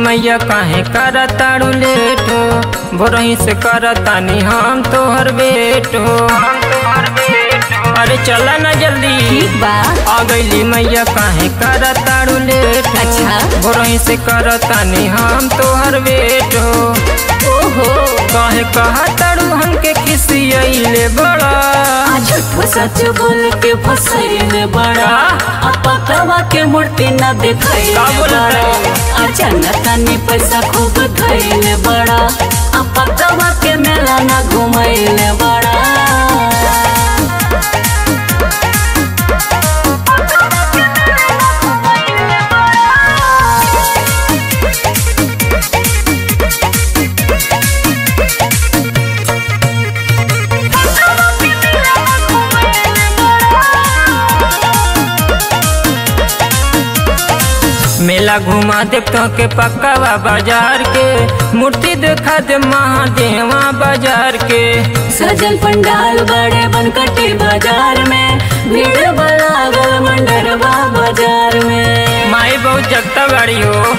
मैया काहे करताड़ू लेट हो, भोरही से करतानी हम तोहर बेट हो। अरे चला ना जल्दी। ठीक बा। आ गईली मैया काहे करताड़ू लेट हो। अच्छा। भोरही से करतानी हम तोहर बेट हो। ओहो काहे कहताड़ू हमके खिसियले बड़ा, झूठ सच बोल के फसैले बड़ा, अपतवा के मूर्ति न देखैले बड़ा, अचानक नी पैसा खूब धैले बड़ा, अपतवा के मेला न घुमैले बड़ा। मेला घुमा दे तो के पक्कावा बाजार के, मूर्ति देखा दे महादेवा बाजार के। सजल पंडाल बड़े बनकटी बाजार में, भीड़ लागल मंडरवा बाजार में। माई बहुत जगता गाड़ी हो।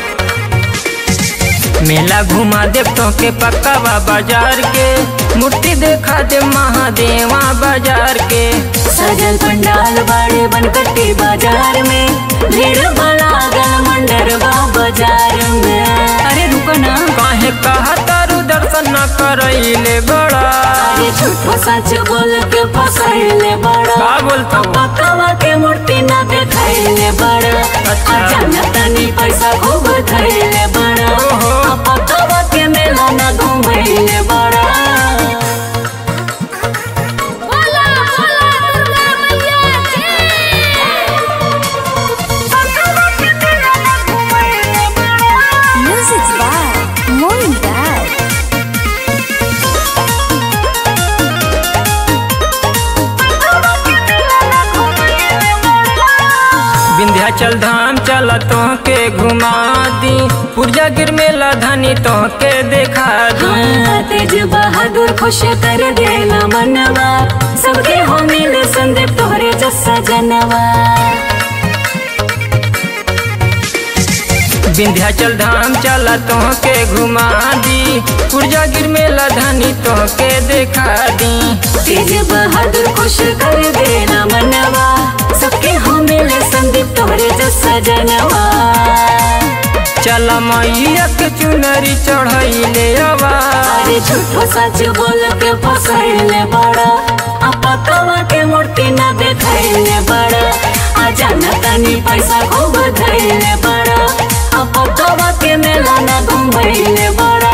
मेला घुमा दे तो के पक्कावा बाजार के, मूर्ति देखा दे महादेवा बाजार के। सजल पंडाल बड़े बनकटी बाजार में, भीड़ लागल मंडरवा बाजार में। अरे रुको ना। काहे कहतारू दर्शन न करैले बड़ा, अरे झूठो सच बोल के फसैले बड़ा, का बोलतो पक्कावा के मूर्ति न देखैले बड़ा, अचानक नी पैसा खूब धैले बड़ा, पक्कावा के मेला न घुमैले बड़ा। विंध्याचल धाम चल तो के घुमा दी, पुरजा गिर मेला धनी तो के देखा दी। तेज बहादुर खुश कर देला मनवा, सबके हो मिले संदीप तोहरे जैसा जनवा। विंध्याचल धाम चल तो के घुमा दी, पुरजा गिर मेला धनी तो के देखा दी। तेज बहादुर खुश कर देला मनवा, सबके हो मिले संदीप तोहरे जैसा जनवा। चल मैया के चुनरी चढ़ैले अवा, अरे झूठो सच बोल के फसैले बड़ा, अपतवा के मूर्ति न देखैले बड़ा, अचानक नी पैसा खूब धैले बड़ा, अपतवा के मेला न घुमैले बड़ा।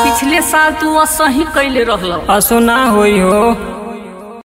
पिछले साल तू असही कैले रहल, असो ना होई हो।